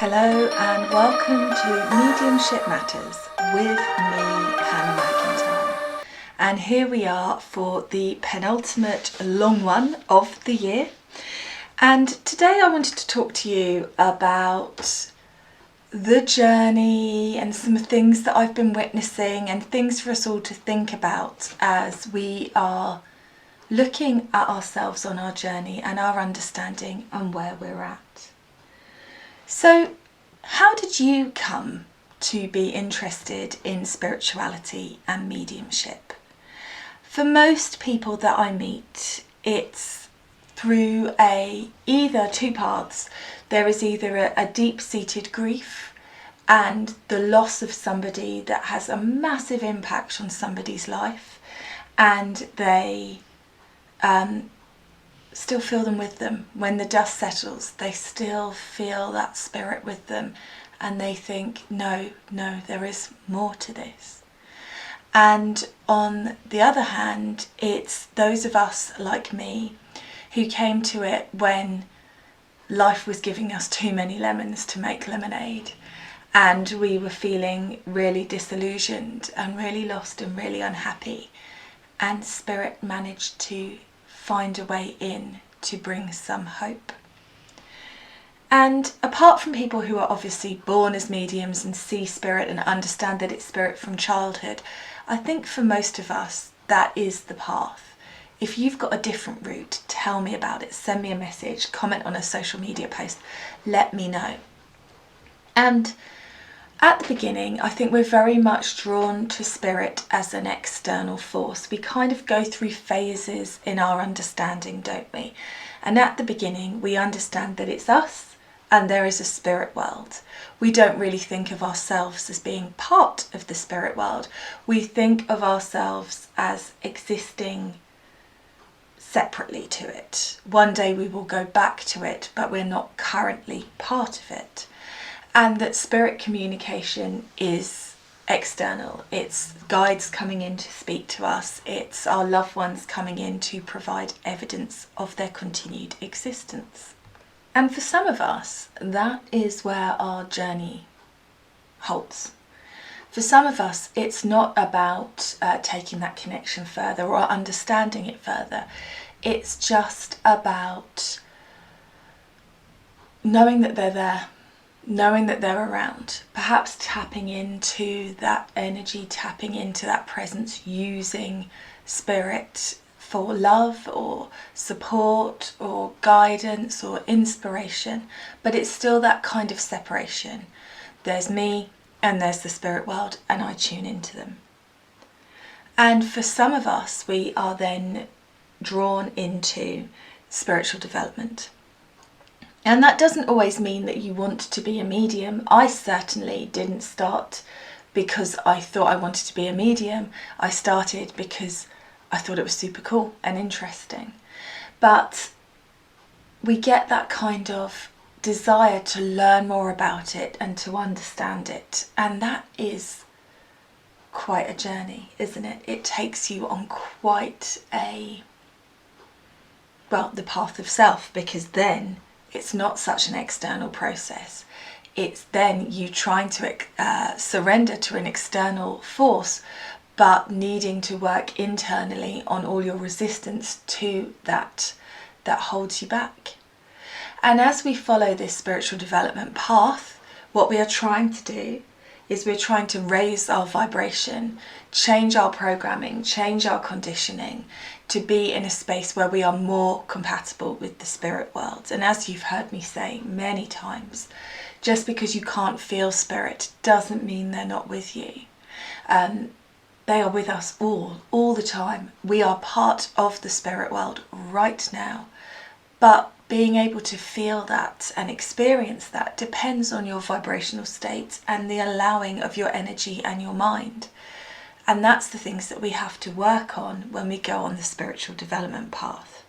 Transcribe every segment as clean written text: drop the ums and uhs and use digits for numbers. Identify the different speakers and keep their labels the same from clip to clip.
Speaker 1: Hello and welcome to Mediumship Matters with me, Hannah McIntyre. And here we are for the penultimate long one of the year. And today I wanted to talk to you about the journey and some things that I've been witnessing and things for us all to think about as we are looking at ourselves on our journey and our understanding and where we're at. So, how did you come to be interested in spirituality and mediumship? For most people that I meet, it's through either two paths. There is either a deep-seated grief and the loss of somebody that has a massive impact on somebody's life, and they still feel them with them. When the dust settles, they still feel that spirit with them, and they think, no, there is more to this. And on the other hand, it's those of us like me who came to it when life was giving us too many lemons to make lemonade, and we were feeling really disillusioned and really lost and really unhappy, and spirit managed to find a way in to bring some hope. And apart from people who are obviously born as mediums and see spirit and understand that it's spirit from childhood, I think for most of us that is the path. If you've got a different route, tell me about it. Send me a message, comment on a social media post, let me know. And at the beginning, I think we're very much drawn to spirit as an external force. We kind of go through phases in our understanding, don't we? And at the beginning, we understand that it's us and there is a spirit world. We don't really think of ourselves as being part of the spirit world. We think of ourselves as existing separately to it. One day we will go back to it, but we're not currently part of it. And that spirit communication is external. It's guides coming in to speak to us. It's our loved ones coming in to provide evidence of their continued existence. And for some of us, that is where our journey halts. For some of us, it's not about taking that connection further or understanding it further. It's just about knowing that they're there, knowing that they're around, perhaps tapping into that energy, tapping into that presence, using spirit for love or support or guidance or inspiration, but it's still that kind of separation. There's me and there's the spirit world, and I tune into them. And for some of us, we are then drawn into spiritual development. And that doesn't always mean that you want to be a medium. I certainly didn't start because I thought I wanted to be a medium. I started because I thought it was super cool and interesting. But we get that kind of desire to learn more about it and to understand it. And that is quite a journey, isn't it? It takes you on quite the path of self, because then it's not such an external process. It's then you trying to surrender to an external force, but needing to work internally on all your resistance to that holds you back. And as we follow this spiritual development path, what we are trying to do is we're trying to raise our vibration, change our programming, change our conditioning to be in a space where we are more compatible with the spirit world. And as you've heard me say many times, just because you can't feel spirit doesn't mean they're not with you. They are with us all the time. We are part of the spirit world right now. But being able to feel that and experience that depends on your vibrational state and the allowing of your energy and your mind. And that's the things that we have to work on when we go on the spiritual development path.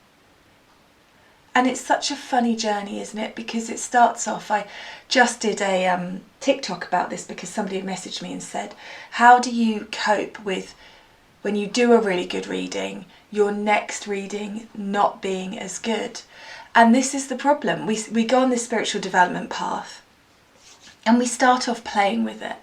Speaker 1: And it's such a funny journey, isn't it? Because it starts off, I just did a TikTok about this because somebody had messaged me and said, how do you cope with when you do a really good reading, your next reading not being as good? And this is the problem. We go on this spiritual development path And we start off playing with it.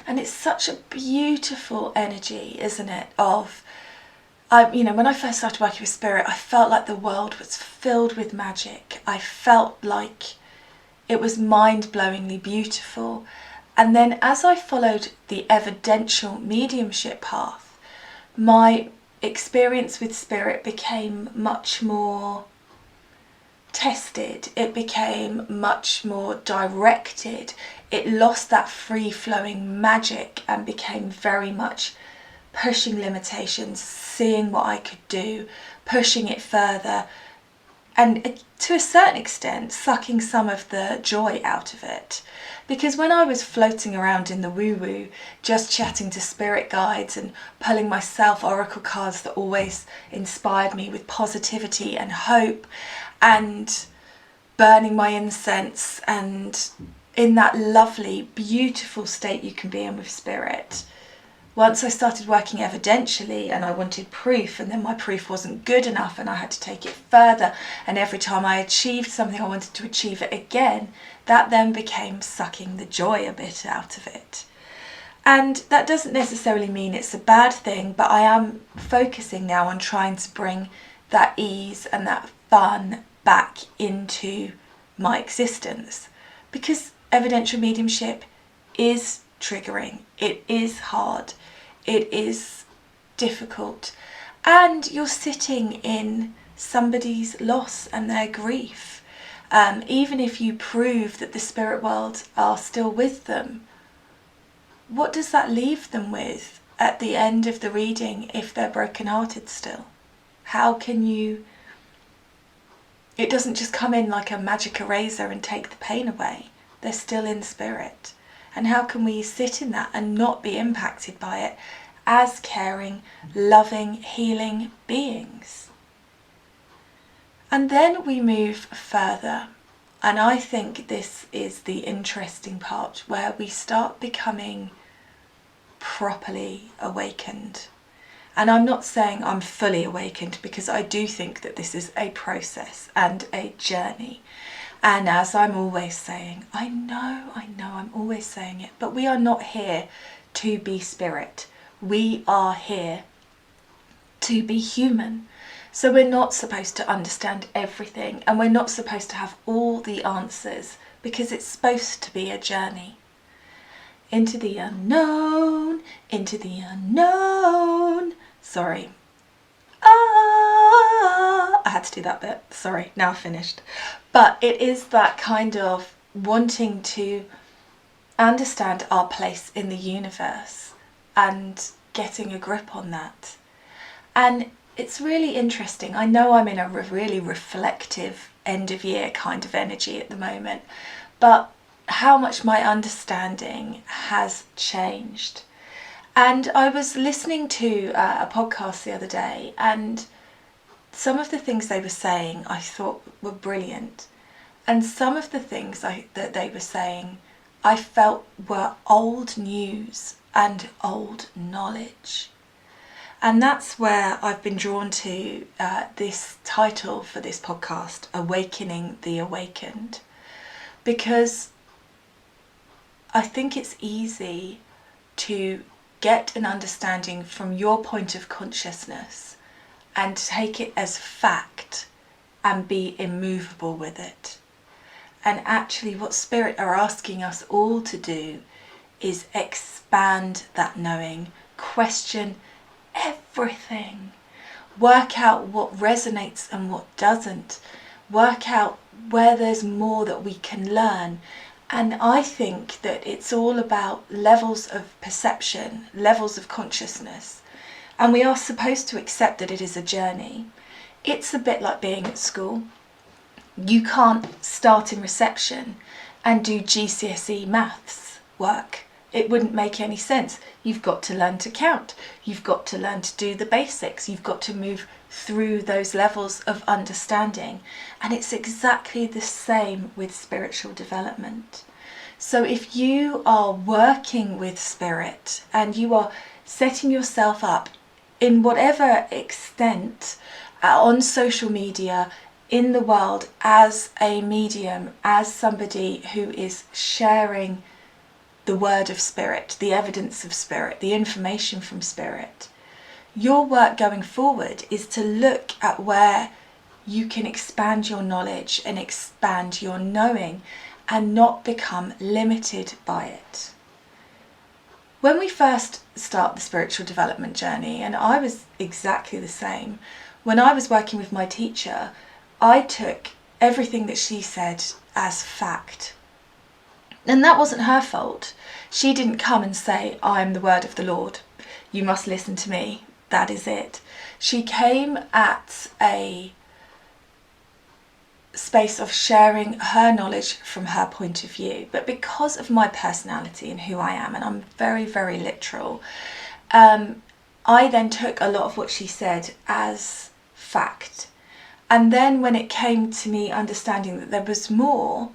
Speaker 1: And it's such a beautiful energy, isn't it? When I first started working with spirit, I felt like the world was filled with magic. I felt like it was mind-blowingly beautiful. And then as I followed the evidential mediumship path, my experience with spirit became much more tested. It became much more directed. It lost that free-flowing magic and became very much pushing limitations, seeing what I could do, pushing it further, and to a certain extent sucking some of the joy out of it. Because when I was floating around in the woo-woo, just chatting to spirit guides and pulling myself oracle cards that always inspired me with positivity and hope, and burning my incense, and in that lovely, beautiful state you can be in with spirit, once I started working evidentially and I wanted proof, and then my proof wasn't good enough and I had to take it further, and every time I achieved something I wanted to achieve it again, that then became sucking the joy a bit out of it. And that doesn't necessarily mean it's a bad thing, but I am focusing now on trying to bring that ease and that fun back into my existence, because evidential mediumship is triggering, it is hard, it is difficult, and you're sitting in somebody's loss and their grief. Even if you prove that the spirit world are still with them, what does that leave them with at the end of the reading if they're brokenhearted still? How can you... It doesn't just come in like a magic eraser and take the pain away. They're still in spirit. And how can we sit in that and not be impacted by it as caring, loving, healing beings? And then we move further. And I think this is the interesting part, where we start becoming properly awakened. And I'm not saying I'm fully awakened, because I do think that this is a process and a journey. And as I'm always saying, I know I'm always saying it, but we are not here to be spirit. We are here to be human. So we're not supposed to understand everything, and we're not supposed to have all the answers, because it's supposed to be a journey. Into the unknown, into the unknown. Sorry. I had to do that bit. Sorry, now I've finished. But it is that kind of wanting to understand our place in the universe and getting a grip on that. And it's really interesting. I know I'm in a really reflective end of year kind of energy at the moment, but how much my understanding has changed. And I was listening to a podcast the other day, and some of the things they were saying I thought were brilliant. And some of the things that they were saying I felt were old news and old knowledge. And that's where I've been drawn to this title for this podcast, Awakening the Awakened. Because I think it's easy to get an understanding from your point of consciousness and take it as fact and be immovable with it. And actually what Spirit are asking us all to do is expand that knowing, question everything, work out what resonates and what doesn't, work out where there's more that we can learn. And I think that it's all about levels of perception, levels of consciousness. And we are supposed to accept that it is a journey. It's a bit like being at school. You can't start in reception and do GCSE maths work. It wouldn't make any sense. You've got to learn to count. You've got to learn to do the basics. You've got to move through those levels of understanding. And it's exactly the same with spiritual development. So if you are working with spirit and you are setting yourself up in whatever extent on social media, in the world, as a medium, as somebody who is sharing the word of spirit, the evidence of spirit, the information from spirit. Your work going forward is to look at where you can expand your knowledge and expand your knowing and not become limited by it. When we first start the spiritual development journey, and I was exactly the same, when I was working with my teacher, I took everything that she said as fact. And that wasn't her fault. She didn't come and say, I am the word of the Lord. You must listen to me. That is it. She came at a space of sharing her knowledge from her point of view. But because of my personality and who I am, and I'm very, very literal, I then took a lot of what she said as fact. And then when it came to me understanding that there was more,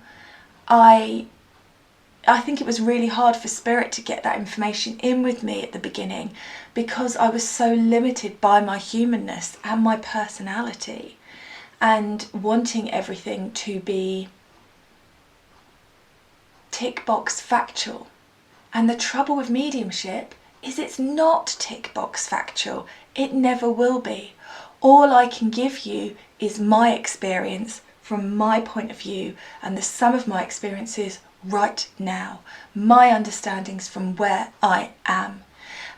Speaker 1: I think it was really hard for spirit to get that information in with me at the beginning, because I was so limited by my humanness and my personality and wanting everything to be tick box factual. And the trouble with mediumship is it's not tick box factual. It never will be. All I can give you is my experience from my point of view and the sum of my experiences right now, my understandings from where I am.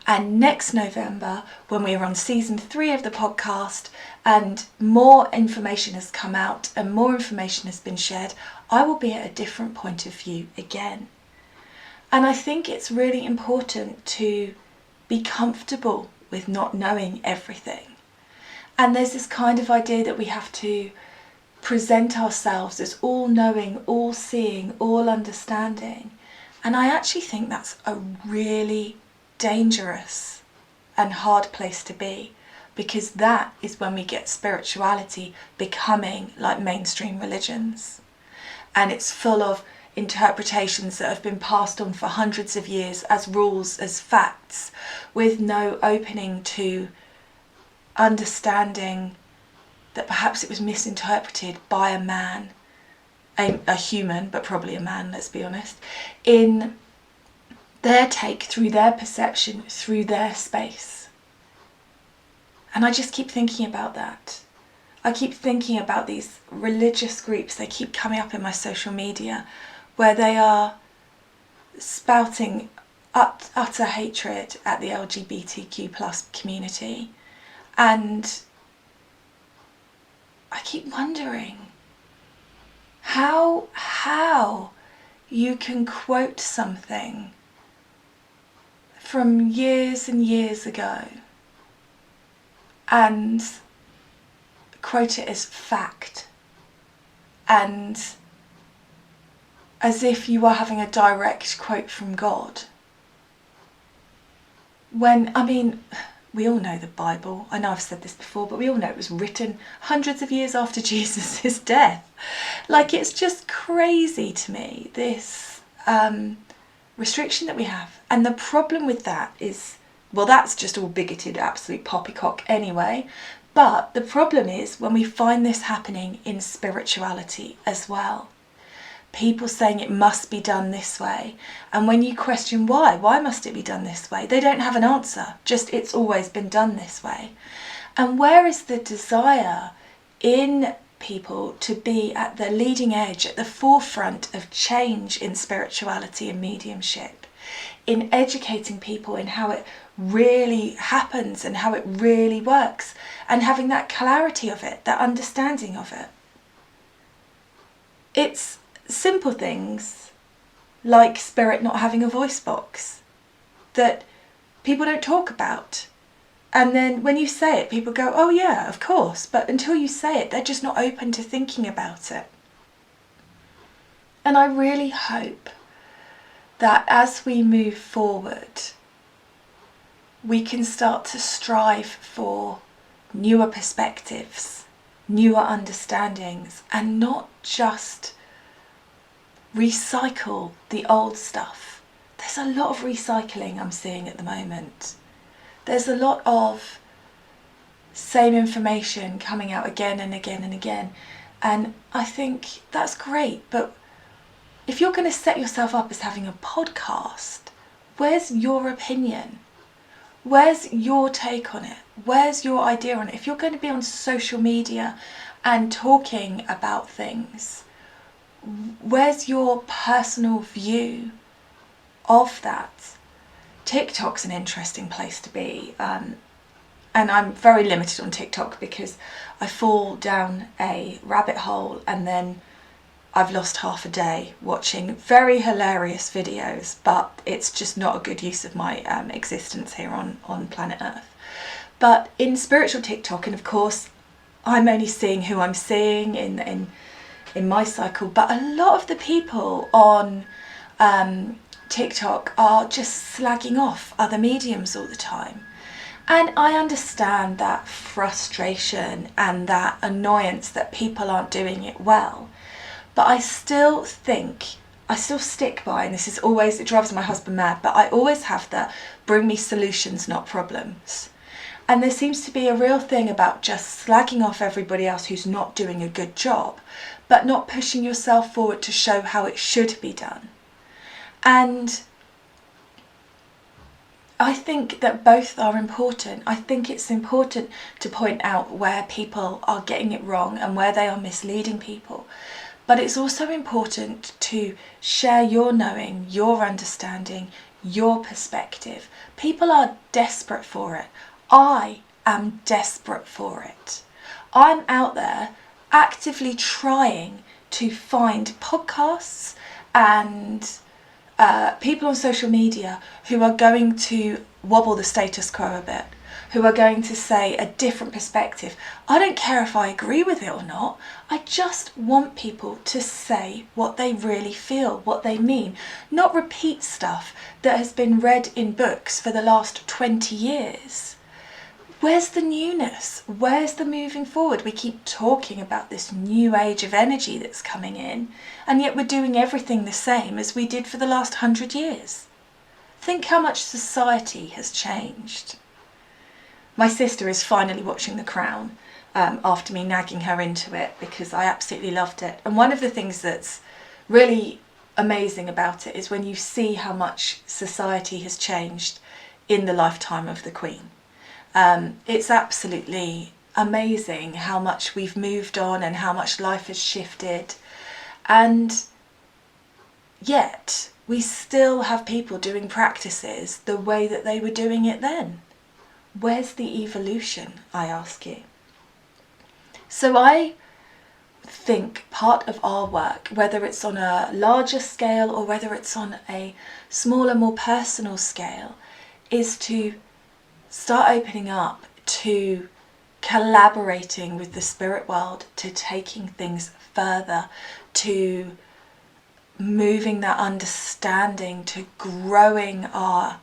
Speaker 1: And next November, when we are on season 3 of the podcast and more information has come out and more information has been shared, I will be at a different point of view again. And I think it's really important to be comfortable with not knowing everything. And there's this kind of idea that we have to present ourselves as all knowing, all seeing, all understanding. And I actually think that's a really dangerous and hard place to be, because that is when we get spirituality becoming like mainstream religions. And it's full of interpretations that have been passed on for hundreds of years as rules, as facts, with no opening to understanding that perhaps it was misinterpreted by a man, a human, but probably a man, let's be honest, in their take, through their perception, through their space. And I just keep thinking about that. I keep thinking about these religious groups. They keep coming up in my social media where they are spouting utter hatred at the LGBTQ plus community. And I keep wondering how you can quote something from years and years ago and quote it as fact, and as if you are having a direct quote from God. When, I mean, we all know the Bible. I know I've said this before, but we all know it was written hundreds of years after Jesus' death. Like, it's just crazy to me, this restriction that we have. And the problem with that is, well, that's just all bigoted, absolute poppycock anyway. But the problem is when we find this happening in spirituality as well. People saying it must be done this way. And when you question why must it be done this way? They don't have an answer, just it's always been done this way. And where is the desire in people to be at the leading edge, at the forefront of change in spirituality and mediumship, in educating people in how it really happens and how it really works, and having that clarity of it, that understanding of it? It's simple things like spirit not having a voice box that people don't talk about. And then when you say it, people go, oh yeah, of course. But until you say it, they're just not open to thinking about it. And I really hope that as we move forward, we can start to strive for newer perspectives, newer understandings, and not just recycle the old stuff. There's a lot of recycling I'm seeing at the moment. There's a lot of same information coming out again and again and again. And I think that's great, but If you're going to set yourself up as having a podcast, where's your opinion? Where's your take on it? Where's your idea on it? If you're going to be on social media and talking about things, where's your personal view of that? TikTok's an interesting place to be. And I'm very limited on TikTok because I fall down a rabbit hole and then I've lost half a day watching very hilarious videos, but it's just not a good use of my existence here on planet Earth. But in spiritual TikTok, and of course I'm only seeing who I'm seeing in my cycle, but a lot of the people on TikTok are just slagging off other mediums all the time. And I understand that frustration and that annoyance that people aren't doing it well. But I still stick by, and this is always, it drives my husband mad, but I always have the bring me solutions, not problems. And there seems to be a real thing about just slagging off everybody else who's not doing a good job, but not pushing yourself forward to show how it should be done. And I think that both are important. I think it's important to point out where people are getting it wrong and where they are misleading people. But it's also important to share your knowing, your understanding, your perspective. People are desperate for it. I am desperate for it. I'm out there actively trying to find podcasts and people on social media who are going to wobble the status quo a bit, who are going to say a different perspective. I don't care if I agree with it or not. I just want people to say what they really feel, what they mean, not repeat stuff that has been read in books for the last 20 years. Where's the newness? Where's the moving forward? We keep talking about this new age of energy that's coming in, and yet we're doing everything the same as we did for the last 100 years. Think how much society has changed. My sister is finally watching The Crown after me nagging her into it because I absolutely loved it. And one of the things that's really amazing about it is when you see how much society has changed in the lifetime of the Queen. It's absolutely amazing how much we've moved on and how much life has shifted. And yet we still have people doing practices the way that they were doing it then. Where's the evolution, I ask you? So I think part of our work, whether it's on a larger scale or whether it's on a smaller, more personal scale, is to start opening up to collaborating with the spirit world, to taking things further, to moving that understanding, to growing our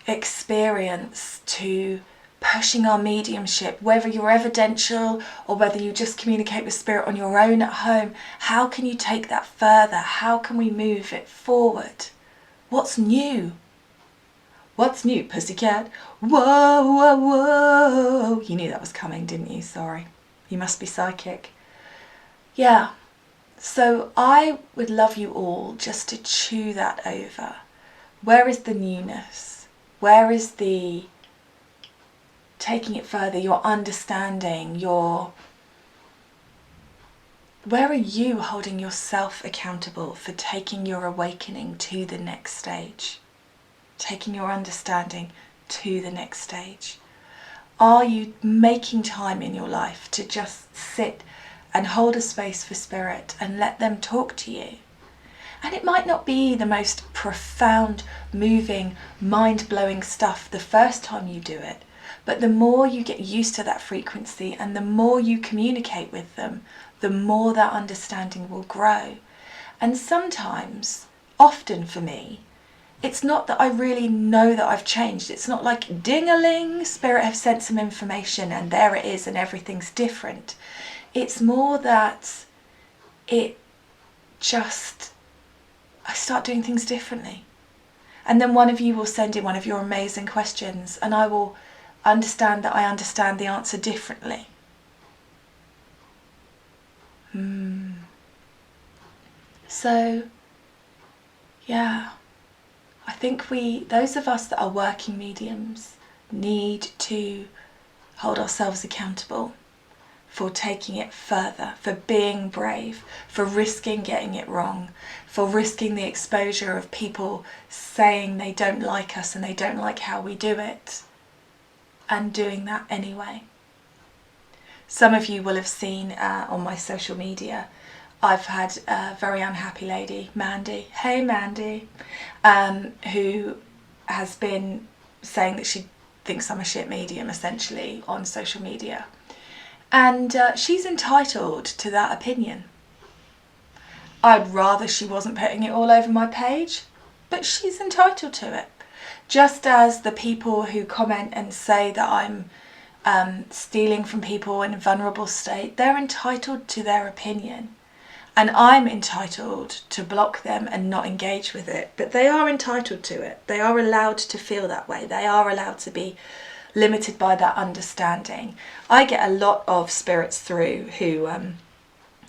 Speaker 1: experience, to pushing our mediumship, whether you're evidential or whether you just communicate with spirit on your own at home. How can you take that further? How can we move it forward? What's new? What's new, pussycat? Whoa, whoa, whoa. You knew that was coming, didn't you? Sorry. You must be psychic. Yeah. So I would love you all just to chew that over. Where is the newness? Where is the taking it further, your understanding, where are you holding yourself accountable for taking your awakening to the next stage? Taking your understanding to the next stage? Are you making time in your life to just sit and hold a space for spirit and let them talk to you? And it might not be the most profound, moving, mind-blowing stuff the first time you do it, but the more you get used to that frequency and the more you communicate with them, the more that understanding will grow. And sometimes, often for me, it's not that I really know that I've changed. It's not like ding-a-ling, spirit have sent some information and there it is and everything's different. It's more that I start doing things differently. And then one of you will send in one of your amazing questions and I will understand that I understand the answer differently. So, yeah, I think those of us that are working mediums, need to hold ourselves accountable for taking it further, for being brave, for risking getting it wrong, for risking the exposure of people saying they don't like us and they don't like how we do it, and doing that anyway. Some of you will have seen on my social media, I've had a very unhappy lady, Mandy, hey Mandy, who has been saying that she thinks I'm a shit medium, essentially, on social media. And she's entitled to that opinion. I'd rather she wasn't putting it all over my page, but she's entitled to it. Just as the people who comment and say that I'm stealing from people in a vulnerable state, they're entitled to their opinion. And I'm entitled to block them and not engage with it. But they are entitled to it. They are allowed to feel that way. They are allowed to be limited by that understanding. I get a lot of spirits through who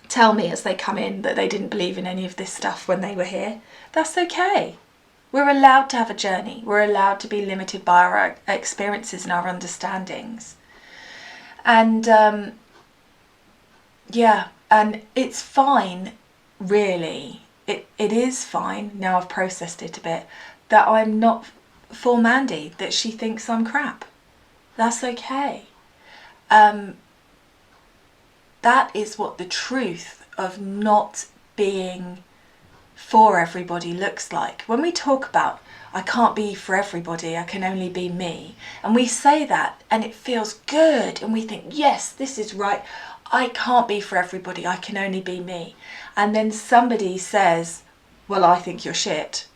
Speaker 1: tell me as they come in that they didn't believe in any of this stuff when they were here. That's okay. We're allowed to have a journey. We're allowed to be limited by our experiences and our understandings. And yeah, and it's fine, really. It is fine, now I've processed it a bit, that I'm not for Mandy, that she thinks I'm crap. That's okay. That is what the truth of not being for everybody looks like. When we talk about, I can't be for everybody, I can only be me, and we say that and it feels good and we think, yes, this is right, I can't be for everybody, I can only be me. And then somebody says, well, I think you're shit,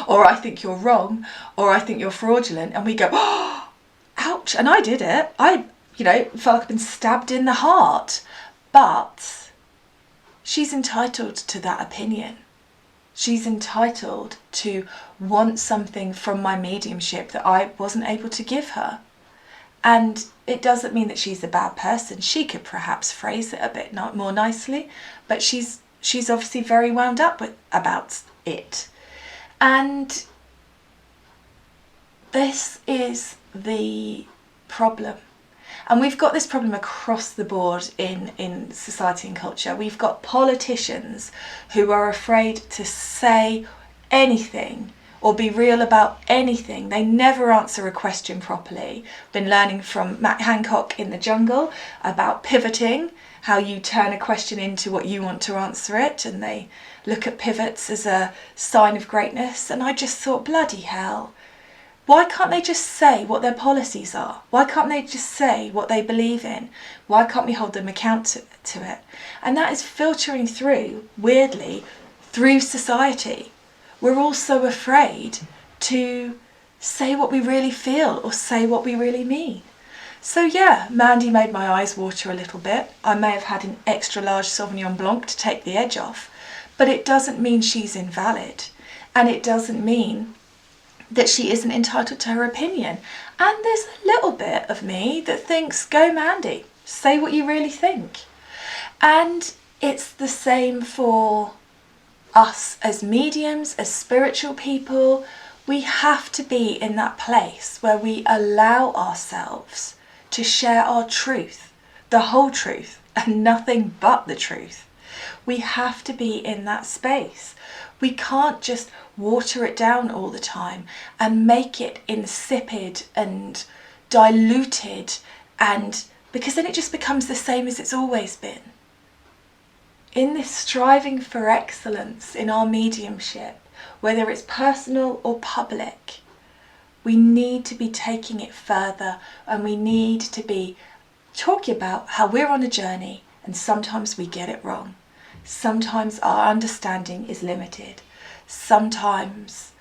Speaker 1: or I think you're wrong, or I think you're fraudulent, and we go, oh, ouch, and I did it. I, felt like I've been stabbed in the heart. But she's entitled to that opinion. She's entitled to want something from my mediumship that I wasn't able to give her. And it doesn't mean that she's a bad person. She could perhaps phrase it a bit more nicely, but she's obviously very wound up about it. And this is the problem. And we've got this problem across the board in society and culture. We've got politicians who are afraid to say anything or be real about anything. They never answer a question properly. Been learning from Matt Hancock in The Jungle about pivoting, how you turn a question into what you want to answer it, and they look at pivots as a sign of greatness. And I just thought, bloody hell, why can't they just say what their policies are? Why can't they just say what they believe in? Why can't we hold them account to it? And that is filtering through, weirdly, through society. We're all so afraid to say what we really feel or say what we really mean. So yeah, Mandy made my eyes water a little bit. I may have had an extra large Sauvignon Blanc to take the edge off, but it doesn't mean she's invalid. And it doesn't mean that she isn't entitled to her opinion. And there's a little bit of me that thinks, go Mandy, say what you really think. And it's the same for us as mediums, as spiritual people. We have to be in that place where we allow ourselves to share our truth, the whole truth, and nothing but the truth. We have to be in that space. We can't just water it down all the time and make it insipid and diluted, and because then it just becomes the same as it's always been. In this striving for excellence in our mediumship, whether it's personal or public, we need to be taking it further, and we need to be talking about how we're on a journey and sometimes we get it wrong. Sometimes our understanding is limited. Sometimes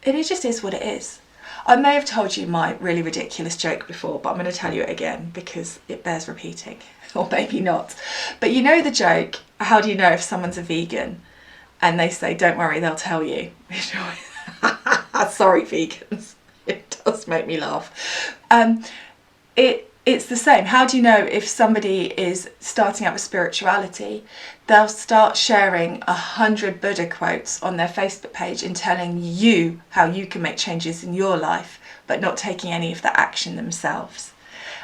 Speaker 1: it just is what it is. I may have told you my really ridiculous joke before, but I'm going to tell you it again because it bears repeating, or maybe not. But you know the joke, how do you know if someone's a vegan? And they say, don't worry, they'll tell you. Sorry, vegans. It does make me laugh. it's the same. How do you know if somebody is starting out with spirituality? They'll start sharing 100 Buddha quotes on their Facebook page and telling you how you can make changes in your life, but not taking any of the action themselves.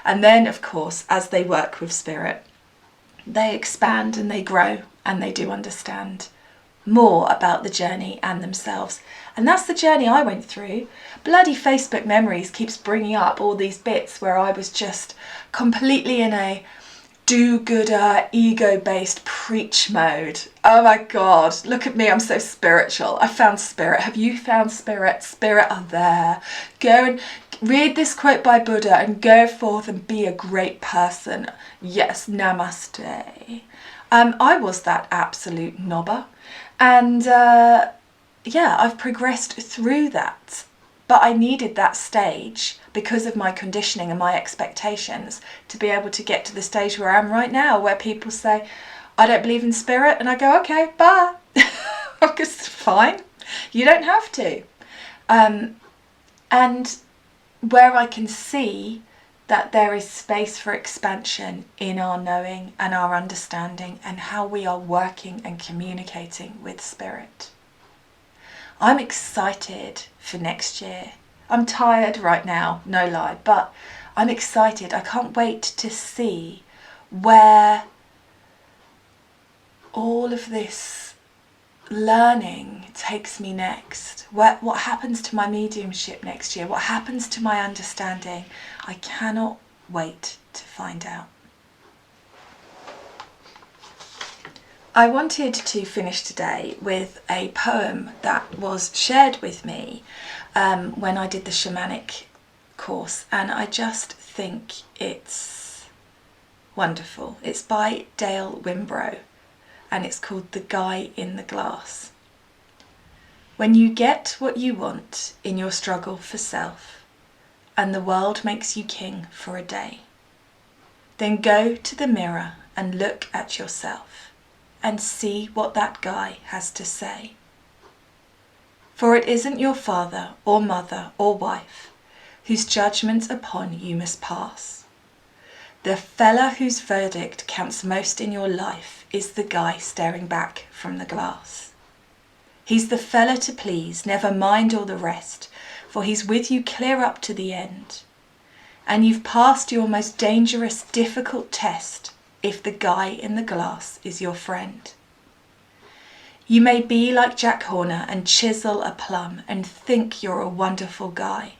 Speaker 1: And then, of course, as they work with spirit, they expand and they grow and they do understand more about the journey and themselves. And that's the journey I went through. Bloody Facebook memories keeps bringing up all these bits where I was just completely in a do-gooder, ego-based preach mode. Oh my God, look at me, I'm so spiritual. I found spirit. Have you found spirit? Spirit are there. Go and read this quote by Buddha and go forth and be a great person. Yes, namaste. I was that absolute knobber. And yeah, I've progressed through that. But I needed that stage because of my conditioning and my expectations to be able to get to the stage where I am right now, where people say, I don't believe in spirit. And I go, okay, bye. It's fine. You don't have to. And where I can see that there is space for expansion in our knowing and our understanding and how we are working and communicating with spirit. I'm excited for next year. I'm tired right now, no lie, but I'm excited. I can't wait to see where all of this learning takes me next. What happens to my mediumship next year? What happens to my understanding? I cannot wait to find out. I wanted to finish today with a poem that was shared with me when I did the shamanic course, and I just think it's wonderful. It's by Dale Wimbrow and it's called The Guy in the Glass. When you get what you want in your struggle for self, and the world makes you king for a day, then go to the mirror and look at yourself and see what that guy has to say. For it isn't your father or mother or wife whose judgment upon you must pass. The fella whose verdict counts most in your life is the guy staring back from the glass. He's the fella to please, never mind all the rest, for he's with you clear up to the end. And you've passed your most dangerous, difficult test if the guy in the glass is your friend. You may be like Jack Horner and chisel a plum and think you're a wonderful guy.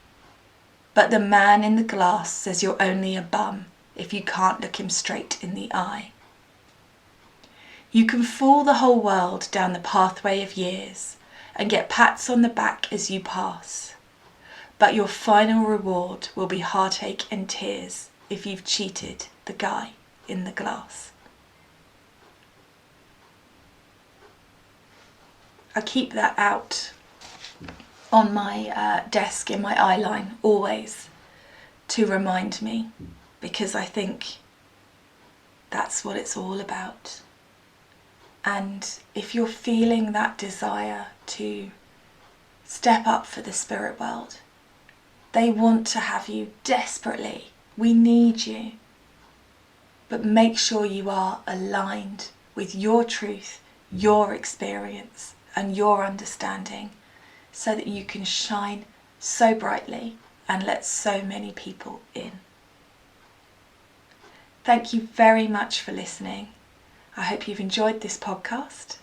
Speaker 1: But the man in the glass says you're only a bum if you can't look him straight in the eye. You can fool the whole world down the pathway of years and get pats on the back as you pass. But your final reward will be heartache and tears if you've cheated the guy in the glass. I keep that out on my desk in my eyeline always to remind me, because I think that's what it's all about. And if you're feeling that desire to step up for the spirit world, they want to have you desperately. We need you. But make sure you are aligned with your truth, your experience, and your understanding, so that you can shine so brightly and let so many people in. Thank you very much for listening. I hope you've enjoyed this podcast.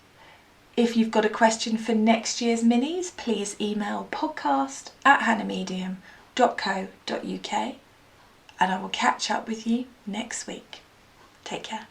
Speaker 1: If you've got a question for next year's minis, please email podcast@hannahmedium.co.uk, and I will catch up with you next week. Take care.